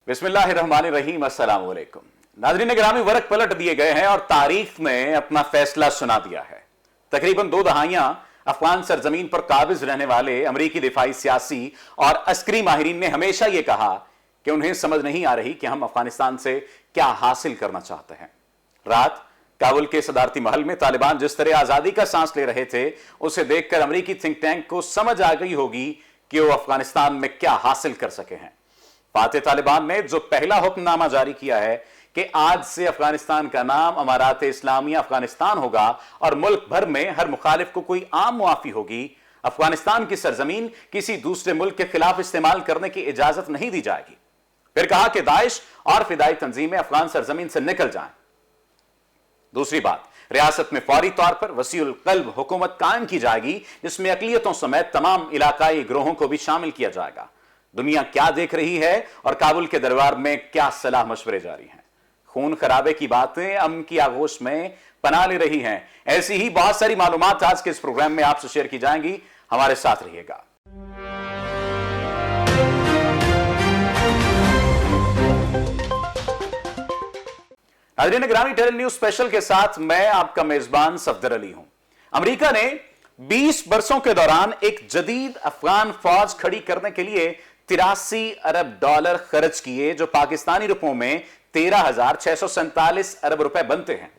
बिस्मिल्लाहिर्रहमानिर्रहीम, अस्सलाम वालेकुम। नाज़रीन गिरामी, वर्क पलट दिए गए हैं और तारीख ने अपना फैसला सुना दिया है। तकरीबन 2 दहाइयां अफगान सरजमीन पर काबिज रहने वाले अमरीकी दिफाई, सियासी और अस्करी माहिरीन ने हमेशा यह कहा कि उन्हें समझ नहीं आ रही कि हम अफगानिस्तान से क्या हासिल करना चाहते हैं। रात काबुल के सदारती महल में तालिबान जिस तरह आजादी का सांस ले रहे थे, उसे देखकर अमरीकी थिंक टैंक को समझ आ गई होगी कि वो अफगानिस्तान में क्या हासिल कर सके हैं। फाते तालिबान ने जो पहला हुक्मनामा जारी किया है कि आज से अफगानिस्तान का नाम अमारात इस्लामिया अफगानिस्तान होगा और मुल्क भर में हर मुखालिफ को कोई आम मुआफी होगी, अफगानिस्तान की सरजमीन किसी दूसरे मुल्क के खिलाफ इस्तेमाल करने की इजाजत नहीं दी जाएगी। फिर कहा कि दाइश और फिदाई तंजीमें अफगान सरजमीन से निकल जाएं। दूसरी बात, रियासत में फौरी तौर पर वसीउल कल्ब हुकूमत कायम की जाएगी, जिसमें अकलियतों समेत तमाम इलाकाई ग्रोहों को भी शामिल किया जाएगा। दुनिया क्या देख रही है और काबुल के दरबार में क्या सलाह मशवरे जारी हैं। खून खराबे की बातें अमन की आगोश में पनाह ले रही हैं। ऐसी ही बहुत सारी मालूमात आज के इस प्रोग्राम में आपसे शेयर की जाएंगी। हमारे साथ रहिएगा। नाज़रीन गिरामी, टेरर न्यूज स्पेशल के साथ मैं आपका मेजबान सफदर अली हूं। अमेरिका ने 20 बरसों के दौरान एक जदीद अफगान फौज खड़ी करने के लिए 83 अरब डॉलर खर्च किए, जो पाकिस्तानी रुपयों में 13,647 अरब रुपए बनते हैं।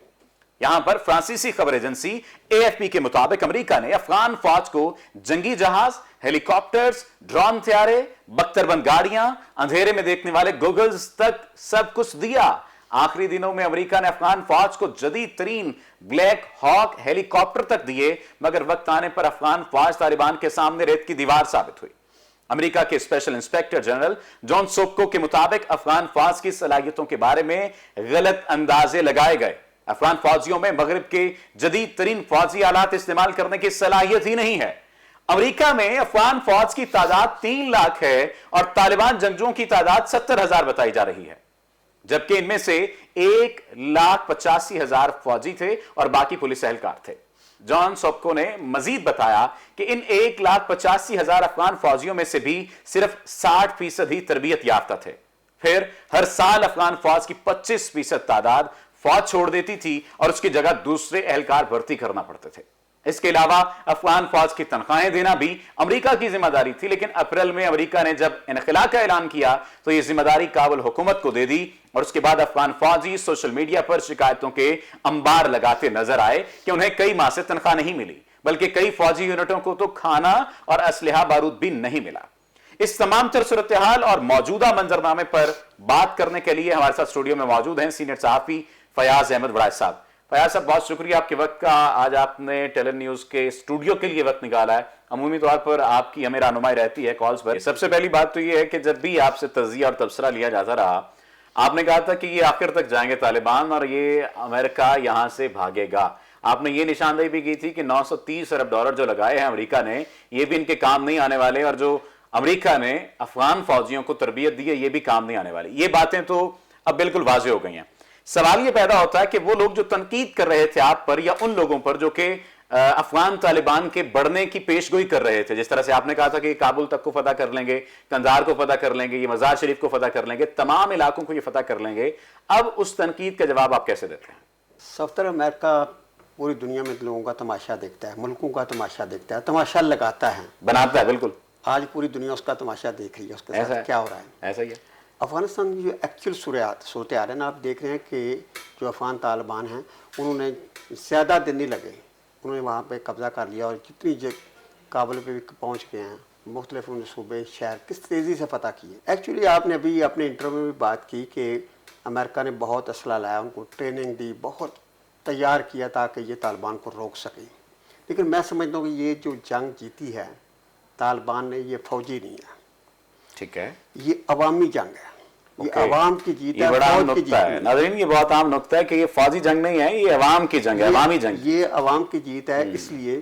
यहां पर फ्रांसीसी खबर एजेंसी AFP के मुताबिक अमेरिका ने अफगान फौज को जंगी जहाज, हेलीकॉप्टर्स, ड्रोन त्यारे, बख्तरबंद गाड़ियां, अंधेरे में देखने वाले गूगल्स तक सब कुछ दिया। आखिरी दिनों में अमेरिका ने अफगान फौज को जदीद तरीन ब्लैक हॉक हेलीकॉप्टर तक दिए, मगर वक्त आने पर अफगान फौज तालिबान के सामने रेत की दीवार साबित हुई। अमेरिका के स्पेशल इंस्पेक्टर जनरल जॉन सोप्को के मुताबिक अफगान फौज की सलाहियतों के बारे में गलत अंदाजे लगाए गए। अफगान फौजियों में मगरिब के जदीद तरीन फौजी आलात इस्तेमाल करने की सलाहियत ही नहीं है। अमेरिका में अफगान फौज की तादाद 3 लाख है और तालिबान जंगजुओं की तादाद 70,000 बताई जा रही है, जबकि इनमें से 1,85,000 फौजी थे और बाकी पुलिस एहलकार थे। जॉन सोप्को ने मजीद बताया कि इन 1,85,000 अफगान फौजियों में से भी सिर्फ 60% ही तरबियत याफ्ता थे। फिर हर साल अफगान फौज की 25% तादाद फौज छोड़ देती थी और उसकी जगह दूसरे एहलकार भर्ती करना पड़ते थे। इसके अलावा अफगान फौज की तनख्वाहें देना भी अमेरिका की जिम्मेदारी थी, लेकिन अप्रैल में अमेरिका ने जब इनखला का ऐलान किया तो यह जिम्मेदारी काबुल हुकूमत को दे दी और उसके बाद अफगान फौजी सोशल मीडिया पर शिकायतों के अंबार लगाते नजर आए कि उन्हें कई माह से तनख्वाह नहीं मिली, बल्कि कई फौजी यूनिटों को तो खाना और असलहा बारूद भी नहीं मिला। इस तमाम तर सूरत हाल और मौजूदा मंजरनामे पर बात करने के लिए हमारे साथ स्टूडियो में मौजूद हैं सीनियर सहाफी फयाज अहमद वड़ाइच साहब। फयाज साहब, बहुत शुक्रिया आपके वक्त का। आज आपने टेरर न्यूज के स्टूडियो के लिए वक्त निकाला है। अमूमी तौर पर आपकी हमें रहनुमाई रहती है कॉल्स पर। सबसे पहली बात तो यह है कि जब भी आपसे तजिया और तबसरा लिया जाता रहा, आपने कहा था कि ये आखिर तक जाएंगे तालिबान और ये अमेरिका यहां से भागेगा। आपने ये निशानदेही भी की थी कि 930 अरब डॉलर जो लगाए हैं अमेरिका ने, ये भी इनके काम नहीं आने वाले, और जो अमेरिका ने अफगान फौजियों को तरबियत दी है ये भी काम नहीं आने वाली। ये बातें तो अब बिल्कुल वाज़ेह हो गई हैं। सवाल ये पैदा होता है कि वो लोग जो तनकीद कर रहे थे आप पर, या उन लोगों पर जो कि अफगान तालिबान के बढ़ने की पेशगोई कर रहे थे, जिस तरह से आपने कहा था कि काबुल तक को फतह कर लेंगे, कंधार को फतह कर लेंगे, ये मजार शरीफ को फतह कर लेंगे, तमाम इलाकों को ये फतह कर लेंगे, अब उस तनकीद का जवाब आप कैसे देते हैं? सफ्तर अमेरिका पूरी दुनिया में लोगों का तमाशा देखता है, मुल्कों का तमाशा देखता है, तमाशा लगाता है, बनाता है। बिल्कुल, आज पूरी दुनिया उसका तमाशा देख रही है, उसके साथ क्या हो रहा है। ऐसा ही है। अफगानिस्तान की जो एक्चुअल सूरत हाल है ना, आप देख रहे हैं कि जो अफगान तालिबान हैं उन्होंने ज़्यादा दिन नहीं लगे, उन्होंने वहाँ पे कब्ज़ा कर लिया और जितनी काबुल पे भी पहुँच गए हैं, मुख्तलिफ सूबे शहर किस तेज़ी से फतह किए। एक्चुअली आपने अभी अपने इंटरव्यू में भी बात की कि अमेरिका ने बहुत असला लाया, उनको ट्रेनिंग दी, बहुत तैयार किया ताकि ये तालिबान को रोक सकें। लेकिन मैं समझता हूँ कि ये जो जंग जीती है तालिबान ने, ये फौजी नहीं है, ठीक है, ये अवामी जंग है। ये अवाम की जीत है, फौज की जीत है। नाज़रीन, ये बहुत आम नुक्ता है कि ये फौजी जंग नहीं है, ये अवाम की जंग है, अवामी जंग। ये अवाम की जीत है, इसलिए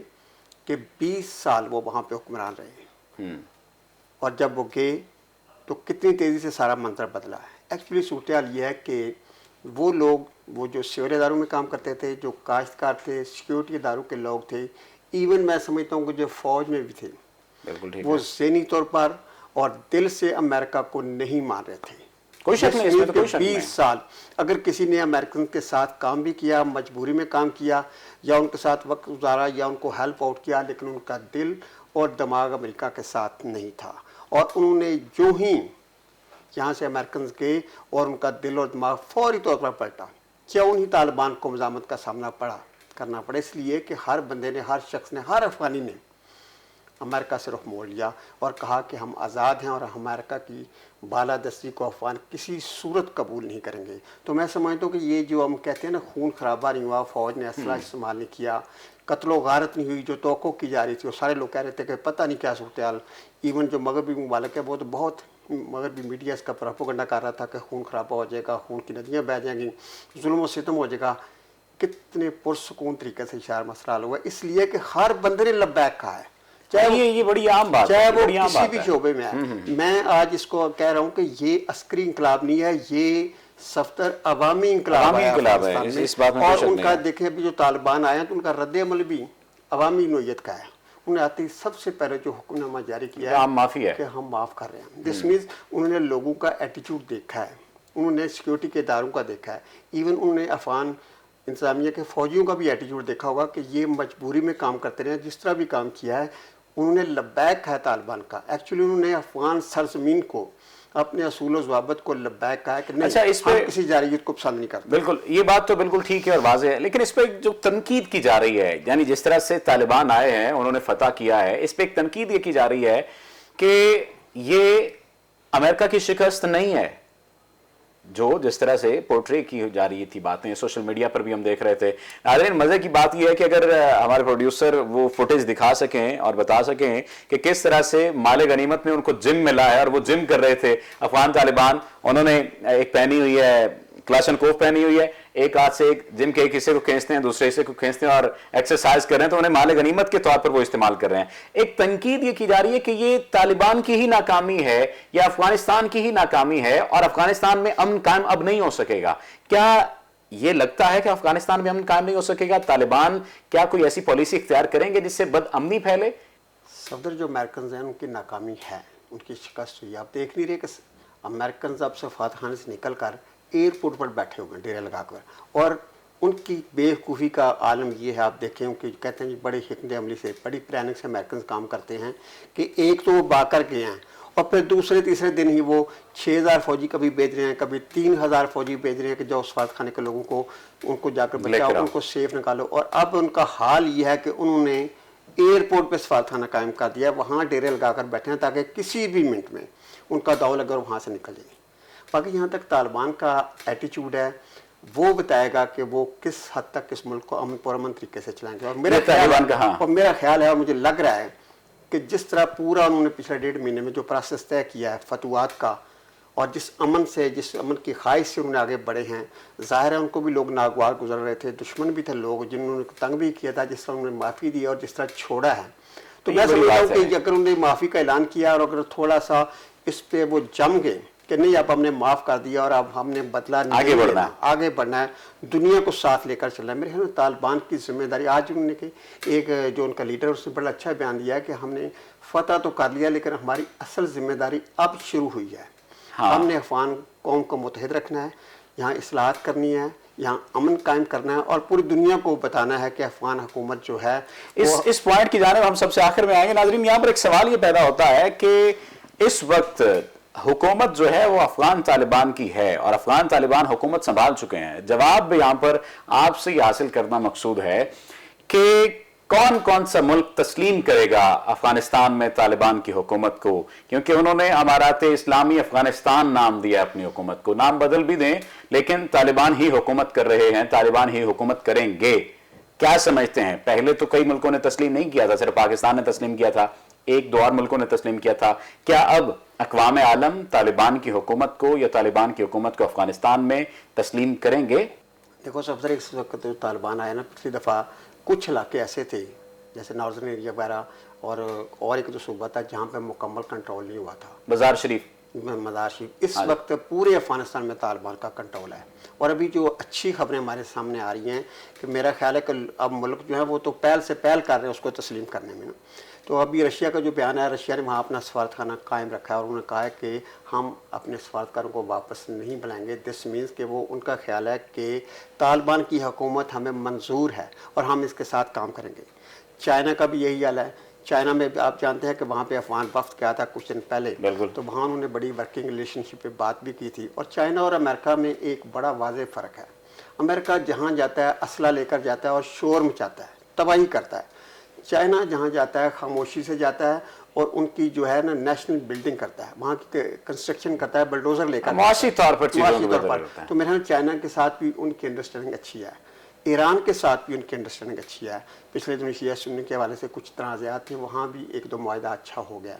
कि 20 साल वो वहाँ पे हुक्मरान रहे और जब वो गए तो कितनी तेज़ी से सारा मंजर बदला है। एक्चुअली सूरत हाल ये है कि वो लोग, वो जो सिवर इदारों में काम करते थे, जो काश्तकार थे, सिक्योरिटी इदारों के लोग थे, इवन मैं समझता हूँ कि जो फौज में भी थे, बिल्कुल ठीक वो ज़हनी तौर पर और दिल से अमेरिका को नहीं मान रहे थे। कोई शक नहीं, इसमें तो कोई शक नहीं। 20 साल अगर किसी ने अमेरिकन के साथ काम भी किया, मजबूरी में काम किया, या उनके साथ वक्त गुजारा, या उनको हेल्प आउट किया, लेकिन उनका दिल और दिमाग अमेरिका के साथ नहीं था। और उन्होंने जो ही यहाँ से अमेरिकन गए और उनका दिल और दिमाग फौरी तौर पर पलटा। क्या उन्हीं तालिबान को मज़ामत का सामना करना पड़ा, इसलिए कि हर बंदे ने, हर शख्स ने, हर अफगानी ने अमेरिका से रुख मोड़ लिया और कहा कि हम आज़ाद हैं और अमेरिका की बालादस्ती को अफगान किसी सूरत कबूल नहीं करेंगे। तो मैं समझता हूँ कि ये जो हम कहते हैं ना, खून खराबा नहीं हुआ, फ़ौज ने असला इस्तेमाल नहीं किया, कत्लो गारत नहीं हुई जो तवक्को की जा रही थी, और सारे लोग कह रहे थे कि पता नहीं क्या सूरत हाल। इवन जो मगरबी ममालिक है वो तो बहुत, मगरबी मीडिया इसका प्रोपेगेंडा कर रहा था कि खून खराबा हो जाएगा, खून की नदियाँ बह जाएंगी, जुल्म व सितम हो जाएगा। कितने पुरसकून तरीके से शहर मसला हल हुआ, इसलिए कि हर बंदे ने लब्बैक कहा है, चाहे ये बड़ी आम बात है, चाहे वो बड़ी आम किसी बात भी है। शोबे में है। मैं आज इसको कह रहा हूँ कि ये अस्करी इंकलाब नहीं है, ये सफ्तर अवामी इंकलाब अवामी है इंकलाब है, अफगानिस्तान में। इस बात में कोई और शक नहीं उनका है। देखें अभी जो तालिबान आए हैं तो उनका रद्द अमल भी अवामी नोयत का है। उन्हें आते ही सबसे पहले जो हुक्मनामा जारी किया है, आम माफी है कि हम माफ़ कर रहे हैं। दिस मीन्स उन्होंने लोगों का एटीट्यूड देखा है, उन्होंने सिक्योरिटी के इदारों का देखा है, इवन उन्होंने अफगान इंतजामिया के फौजियों का भी एटीट्यूड देखा होगा कि ये मजबूरी में काम करते रहे, जिस तरह भी काम किया है उन्होंने लब्बैक है तालिबान का। एक्चुअली उन्होंने अफगान सरजमीन को, अपने असूल व ज़वाबित को लब्बैक कहा है कि नहीं, अच्छा, इस पे हम किसी जारयत को पसंद नहीं करते। बिल्कुल, ये बात तो बिल्कुल ठीक है और वाज़ेह है, लेकिन इस पे जो तनकीद की जा रही है, यानी जिस तरह से तालिबान आए हैं, उन्होंने फतह किया है, इस पे एक तनकीद ये की जा रही है कि ये अमेरिका की शिकस्त नहीं है। जो जिस तरह से पोर्ट्रे की जा रही थी बातें सोशल मीडिया पर भी हम देख रहे थे। नाज़रीन, मजे की बात यह है कि अगर हमारे प्रोड्यूसर वो फुटेज दिखा सकें और बता सकें कि किस तरह से माले गनीमत में उनको जिम मिला है और वो जिम कर रहे थे अफगान तालिबान। उन्होंने एक पहनी हुई है, क्लाशनकोफ पहनी हुई है, एक हाथ से एक जिम के एक हिस्से को खींचते हैं, दूसरे हिस्से को खींचते हैं और एक्सरसाइज कर रहे हैं, तो उन्हें माले गनीमत के तौर पर वो इस्तेमाल कर रहे हैं। एक तनकीद ये की जा रही है कि ये तालिबान की ही नाकामी है या अफगानिस्तान की ही नाकामी है और अफगानिस्तान में अमन कायम अब नहीं हो सकेगा। क्या ये लगता है कि अफगानिस्तान में अमन कायम नहीं हो सकेगा? तालिबान क्या कोई ऐसी पॉलिसी इख्तियार करेंगे जिससे बदअमनी फैले? सफदर, जो अमेरिकन हैं उनकी नाकामी है, उनकी शिकस्त हुई। आप देख नहीं रहे कि अमेरिकन अब सफारत खाने से निकल कर एयरपोर्ट पर बैठे हुए हैं डेरे लगाकर, और उनकी बेवकूफ़ी का आलम ये है। आप देखें कि कहते हैं जी बड़ी हिकमत अमली से, बड़ी प्लानिंग से अमेरिकन काम करते हैं कि एक तो वो बाकर गए हैं और फिर दूसरे तीसरे दिन ही वो 6000 फौजी कभी भेज रहे हैं, कभी 3000 फौजी भेज रहे हैं कि जो सफारत खाने के लोगों को, उनको जाकर बचाओ, उनको सेफ निकालो। और अब उनका हाल ये है कि उन्होंने एयरपोर्ट पे सफारत खाना कायम कर दिया, वहाँ डेरे लगाकर बैठे हैं ताकि किसी भी मिनट में उनका दौल अगर वहाँ से निकल जाए। बाकी यहाँ तक तालिबान का एटीट्यूड है, वो बताएगा कि वो किस हद तक इस मुल्क को अमन पुरअमन तरीके से चलाएंगे। और मेरा ख्याल है और मुझे लग रहा है कि जिस तरह पूरा उन्होंने पिछले 1.5 महीने में जो प्रोसेस तय किया है फतवात का, और जिस अमन की ख्वाहिश से उन्होंने आगे बढ़े हैं, ज़ाहिर है उनको भी लोग नागवार गुजर रहे थे, दुश्मन भी थे लोग जिन्होंने तंग भी किया था। जिस तरह उन्होंने माफ़ी दी और जिस तरह छोड़ा है, तो मैं समझता हूँ कि अगर उन्होंने माफ़ी का ऐलान किया और अगर थोड़ा सा इस पर वो जम गए कि नहीं अब हमने माफ़ कर दिया और अब हमने बदला नहीं, आगे बढ़ना है, दुनिया को साथ लेकर चलना है। मेरे ख्याल में तालिबान की जिम्मेदारी, आज उन्होंने एक जो उनका लीडर उसने बड़ा अच्छा बयान दिया है कि हमने फतह तो कर लिया लेकिन हमारी असल जिम्मेदारी अब शुरू हुई है। हमने अफगान कौम को मुतहद रखना है, यहाँ इस्लाहत करनी है, यहाँ अमन कायम करना है और पूरी दुनिया को बताना है कि अफगान हुकूमत जो है इस पॉइंट की जानिब हम सबसे आखिर में आएंगे। नाज़रीन, यहाँ पर एक सवाल ये पैदा होता है कि इस वक्त हुकूमत जो है वो अफगान तालिबान की है और अफगान तालिबान हुकूमत संभाल चुके हैं। जवाब भी यहाँ पर आपसे ही हासिल करना मकसूद है कि कौन कौन सा मुल्क तस्लीम करेगा अफगानिस्तान में तालिबान की हुकूमत को, क्योंकि उन्होंने अमारात इस्लामी अफगानिस्तान नाम दिया अपनी हुकूमत को। नाम बदल भी दें लेकिन तालिबान ही हुकूमत कर रहे हैं, तालिबान ही हुकूमत करेंगे। क्या समझते हैं? पहले तो कई मुल्कों ने तस्लीम नहीं किया था, सिर्फ पाकिस्तान ने तस्लीम किया था, एक दो और मुल्कों ने तस्लीम किया था। क्या अब अक़वाम आलम तालिबान की हुकूमत को या तालिबान की हुकूमत को अफगानिस्तान में तस्लीम करेंगे? देखो सफदर, इस वक्त जो तालिबान आया ना, पिछली दफ़ा कुछ इलाके ऐसे थे जैसे नॉर्दर्न एरिया वगैरह और एक जो सूबा था जहाँ पे मुकम्मल कंट्रोल नहीं हुआ था, बाजार शरीफ। मज़ार शरीफ। इस वक्त पूरे अफगानिस्तान में तालिबान का कंट्रोल है। और अभी जो अच्छी खबरें हमारे सामने आ रही हैं कि मेरा ख्याल है कि अब मुल्क जो है वो तो पहल से पहल कर रहे हैं उसको तस्लीम करने में। तो अभी रशिया का जो बयान है, रशिया ने वहाँ अपना सफारतखाना कायम रखा है और उन्होंने कहा है कि हम अपने सफारतकारों को वापस नहीं बुलाएंगे। दिस मीन्स कि वो उनका ख्याल है कि तालिबान की हुकूमत हमें मंजूर है और हम इसके साथ काम करेंगे। चाइना का भी यही हाल है। चाइना में आप जानते हैं कि वहाँ पे अफगान वफ्द गया था कुछ दिन पहले, तो वहाँ उन्होंने बड़ी वर्किंग रिलेशनशिप पे बात भी की थी। और चाइना और अमेरिका में एक बड़ा वाज़ेह फ़र्क है। अमेरिका जहाँ जाता है असला लेकर जाता है और शोर मचाता है, तबाही करता है। चाइना जहाँ जाता है खामोशी से जाता है और उनकी जो है ना नेशनल बिल्डिंग करता है, वहाँ की कंस्ट्रक्शन करता है बुलडोज़र लेकर, मुआशी तौर पर तो मेरे ख्याल चाइना के साथ भी उनकी अंडरस्टैंडिंग अच्छी है। ईरान के साथ भी उनकी अंडरस्टैंडिंग अच्छी है। पिछले दिनों शिया सुन्नी के हवाले से कुछ तनाज़ात थे, वहाँ भी एक दो मुआहदा अच्छा हो गया।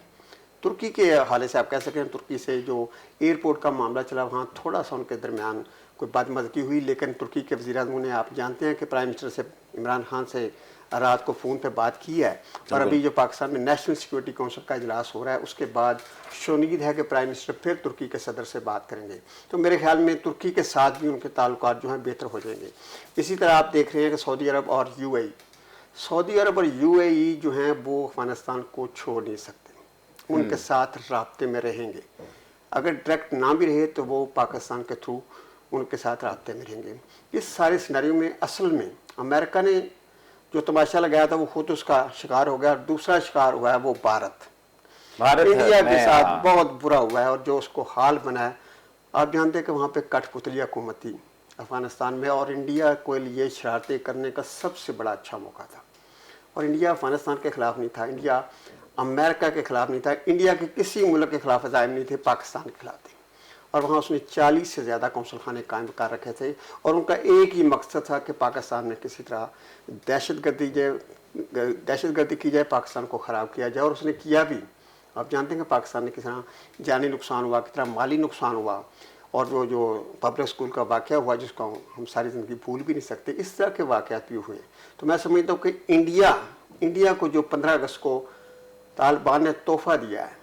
तुर्की के हवाले से आप कह सकते हैं, तुर्की से जो एयरपोर्ट का मामला चला वहाँ थोड़ा सा उनके दरमियान कोई बदमज़गी हुई, लेकिन तुर्की के वज़ीर-ए-आज़म ने, आप जानते हैं कि प्राइम मिनिस्टर से इमरान खान से रात को फ़ोन पे बात की है। और अभी जो पाकिस्तान में नेशनल सिक्योरिटी काउंसिल का इजलास हो रहा है उसके बाद शोनीद है कि प्राइम मिनिस्टर फिर तुर्की के सदर से बात करेंगे। तो मेरे ख्याल में तुर्की के साथ भी उनके ताल्लुकात जो हैं बेहतर हो जाएंगे। इसी तरह आप देख रहे हैं कि सऊदी अरब और यूएई जो हैं वो अफगानिस्तान को छोड़ नहीं सकते, उनके साथ राब्ते में रहेंगे। अगर डायरेक्ट ना भी रहे तो वो पाकिस्तान के थ्रू उनके साथ राब्ते में रहेंगे। इस सारे सिनेरियो में असल में अमेरिका ने जो तमाशा लगाया था वो खुद उसका शिकार हो गया। दूसरा शिकार हुआ है वो भारत इंडिया के साथ बहुत बुरा हुआ है। और जो उसको हाल बना है, आप जानते हैं कि वहाँ पे कठपुतली हुकूमत थी अफगानिस्तान में और इंडिया को लिए शरारतें करने का सबसे बड़ा अच्छा मौका था। और इंडिया अफगानिस्तान के ख़िलाफ़ नहीं था, इंडिया अमेरिका के ख़िलाफ़ नहीं था, इंडिया के किसी मुल्क के ख़िलाफ़ अज़ाइम नहीं थे, पाकिस्तान के ख़िलाफ़ थे। और वहाँ उसने 40 से ज़्यादा कौंसल खाने कायम कर रखे थे और उनका एक ही मकसद था कि पाकिस्तान में किसी तरह दहशतगर्दी की जाए, पाकिस्तान को ख़राब किया जाए। और उसने किया भी। आप जानते हैं कि पाकिस्तान में किस तरह जानी नुकसान हुआ, किस तरह माली नुकसान हुआ। और जो पब्लिक स्कूल का वाक़या हुआ जिसको हम सारी ज़िंदगी भूल भी नहीं सकते, इस तरह के वाक़यात भी हुए। तो मैं समझता हूँ कि इंडिया को जो 15 अगस्त को तालिबान ने तोहफ़ा दिया है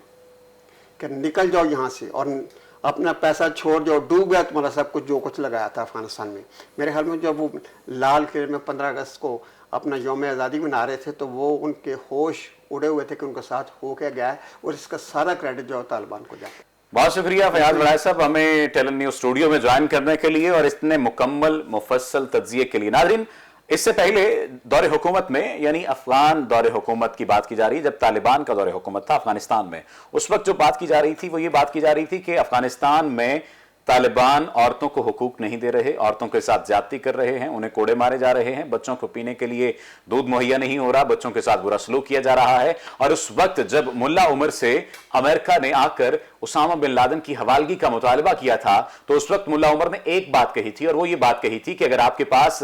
कि निकल जाओ यहाँ से और अपना पैसा छोड़ जाओ, डूब गया तुम्हारा सब कुछ जो कुछ लगाया था अफगानिस्तान में। मेरे ख्याल में जब वो लाल किले में 15 अगस्त को अपना यौम आज़ादी मना रहे थे तो वो उनके होश उड़े हुए थे कि उनके साथ हो क्या गया है और इसका सारा क्रेडिट जो है तालिबान को जाता है। बहुत शुक्रिया फयाज बड़ाई साहब हमें टेलन न्यूज़ स्टूडियो में ज्वाइन करने के लिए और इतने मुकम्मल मुफस्सल तज्ज़िये के लिए। नाज़रीन, इससे पहले दौरे हुकूमत में, यानी अफगान दौरे हुकूमत की बात की जा रही है, जब तालिबान का दौरे हुकूमत था अफगानिस्तान में, उस वक्त जो बात की जा रही थी वो ये बात की जा रही थी कि अफगानिस्तान में तालिबान औरतों को हुकूक नहीं दे रहे, औरतों के साथ ज्यादती कर रहे हैं, उन्हें कोड़े मारे जा रहे हैं, बच्चों को पीने के लिए दूध मुहैया नहीं हो रहा, बच्चों के साथ बुरा सलूक किया जा रहा है। और उस वक्त जब मुल्ला उमर से अमेरिका ने आकर उसामा बिन लादेन की हवालगी का मुतालबा किया था तो उस वक्त मुल्ला उमर ने एक बात कही थी और वो ये बात कही थी कि अगर आपके पास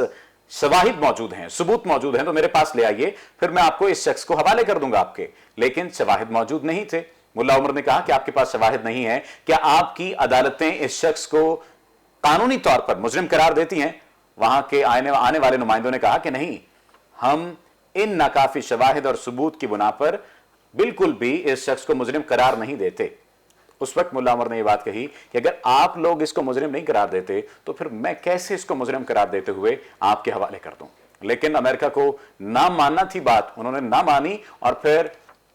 शवाहिद मौजूद हैं, सबूत मौजूद हैं तो मेरे पास ले आइए, फिर मैं आपको इस शख्स को हवाले कर दूंगा आपके। लेकिन शवाहिद मौजूद नहीं थे। मुल्ला उमर ने कहा कि आपके पास शवाहिद नहीं है, क्या आपकी अदालतें इस शख्स को कानूनी तौर पर मुजरिम करार देती हैं? वहां के आने वाले नुमाइंदों ने कहा कि नहीं, हम इन नाकाफी शवाहिद और सबूत की बुना पर बिल्कुल भी इस शख्स को मुजरिम करार नहीं देते। उस वक्त मुल्ला उमर ने यह बात कही कि अगर आप लोग इसको मुजरिम नहीं करार देते तो फिर मैं कैसे इसको मुजरिम करार देते हुए आपके हवाले कर दूं। लेकिन अमेरिका को ना मानना थी बात, उन्होंने ना मानी और फिर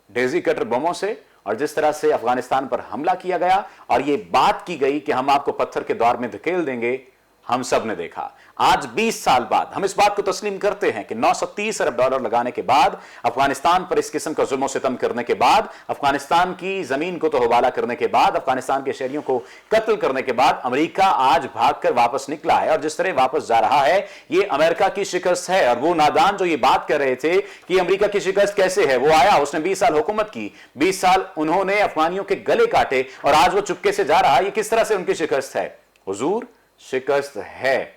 डेजी कटर बमों से और जिस तरह से अफगानिस्तान पर हमला किया गया और यह बात की गई कि हम आपको पत्थर के दौर में धकेल देंगे, हम सब ने देखा। आज 20 साल बाद हम इस बात को तस्लीम करते हैं कि 930 अरब डॉलर लगाने के बाद, अफगानिस्तान पर इस किस्म का जुल्म सितम करने के बाद, अफगानिस्तान की जमीन को तोहबाला करने के बाद, अफगानिस्तान के शहरियों को कत्ल करने के बाद अमेरिका आज भागकर वापस निकला है। और जिस तरह वापस जा रहा है यह अमेरिका की शिकस्त है। और वो नादान जो ये बात कर रहे थे कि अमेरिका की शिकस्त कैसे है, वो आया, उसने 20 साल हुकूमत की, 20 साल उन्होंने अफगानियों के गले काटे और आज वो चुपके से जा रहा है। ये किस तरह से उनकी शिकस्त है? हुजूर, शिकस्त है।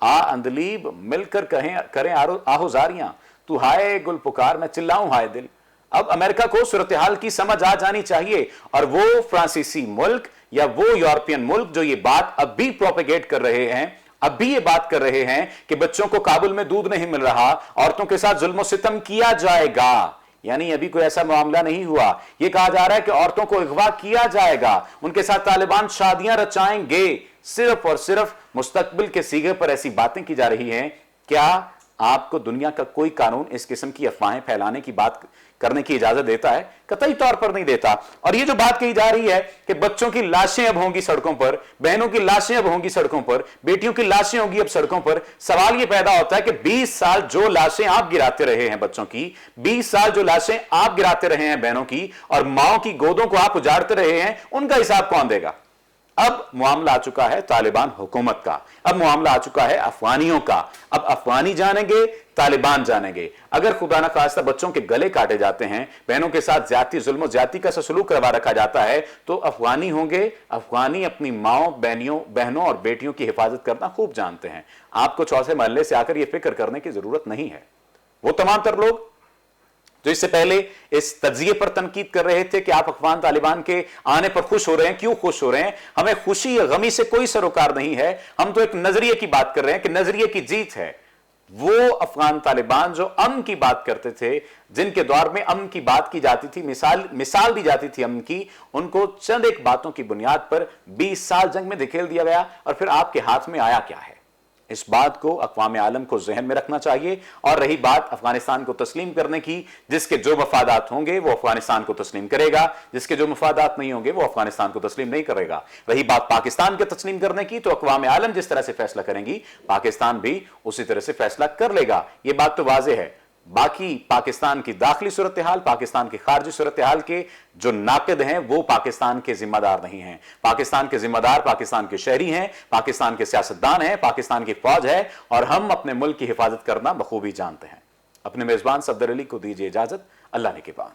आ अंदलीब मिलकर करें आहुजारियां, तू हाय गुल पुकार मैं चिल्लाऊं हाय दिल। अब अमेरिका को सूरत हाल की समझ आ जानी चाहिए और वो फ्रांसीसी मुल्क या वो यूरोपियन मुल्क जो ये बात अब भी प्रोपेगेट कर रहे हैं, अब भी ये बात कर रहे हैं कि बच्चों को काबुल में दूध नहीं मिल रहा, औरतों के साथ जुल्म सितम किया जाएगा, यानी अभी कोई ऐसा मामला नहीं हुआ। यह कहा जा रहा है कि औरतों को अगवा किया जाएगा, उनके साथ तालिबान शादियां रचाएंगे। सिर्फ और सिर्फ मुस्तकबिल के सीगे पर ऐसी बातें की जा रही हैं। क्या आपको दुनिया का कोई कानून इस किस्म की अफवाहें फैलाने की बात करने की इजाजत देता है? कतई तौर पर नहीं देता। और ये जो बात कही जा रही है कि बच्चों की लाशें अब होंगी सड़कों पर, बहनों की लाशें अब होंगी सड़कों पर, बेटियों की लाशें होंगी अब सड़कों पर, सवाल ये पैदा होता है कि 20 साल जो लाशें आप गिराते रहे हैं बच्चों की, 20 साल जो लाशें आप गिराते रहे हैं बहनों की, और माओ की गोदों को आप उजाड़ते रहे हैं, उनका हिसाब कौन देगा? अब मामला आ चुका है तालिबान हुकूमत का, अब मामला आ चुका है अफगानियों का। अब अफगानी जानेंगे, तालिबान जानेंगे। अगर खुदा न खास्ता बच्चों के गले काटे जाते हैं, बहनों के साथ ज्यादती, जुल्म और ज्यादती का सलूक करवा रखा जाता है, तो अफगानी होंगे। अफगानी अपनी माओ, बहनों और बेटियों की हिफाजत करना खूब जानते हैं। आपको चौथे महल्ले से आकर यह फिक्र करने की जरूरत नहीं है। वो तमाम तर लोग जो इससे पहले इस तज्जिए पर तनकीद कर रहे थे कि आप अफगान तालिबान के आने पर खुश हो रहे हैं, क्यों खुश हो रहे हैं? हमें खुशी या गमी से कोई सरोकार नहीं है। हम तो एक नजरिए की बात कर रहे हैं कि नजरिए की जीत है। वो अफगान तालिबान जो अमन की बात करते थे, जिनके दौर में अमन की बात की जाती थी, मिसाल दी जाती थी अमन की, उनको चंद एक बातों की बुनियाद पर 20 साल जंग में धकेल दिया गया। और फिर आपके हाथ में आया क्या है? इस बात को अक़वाम आलम को ज़हन में रखना चाहिए। और रही बात अफगानिस्तान को तस्लीम करने की, जिसके जो मफादात होंगे वो अफगानिस्तान को तस्लीम करेगा, जिसके जो मफादात नहीं होंगे वो अफगानिस्तान को तस्लीम नहीं करेगा। रही बात पाकिस्तान के तस्लीम करने की, तो अक़वाम आलम जिस तरह से फैसला करेंगी, पाकिस्तान भी उसी तरह से फैसला कर लेगा। ये बात तो वाज़ेह है। बाकी पाकिस्तान की दाखिली सूरत हाल, पाकिस्तान की खारजी सूरत हाल के जो नाक़िद हैं, वो पाकिस्तान के जिम्मेदार नहीं हैं। पाकिस्तान के जिम्मेदार पाकिस्तान के शहरी हैं, पाकिस्तान के सियासतदान हैं, पाकिस्तान की फौज है। और हम अपने मुल्क की हिफाजत करना बखूबी जानते हैं। अपने मेजबान सफदर अली को दीजिए इजाजत। अल्लाह ने के पान।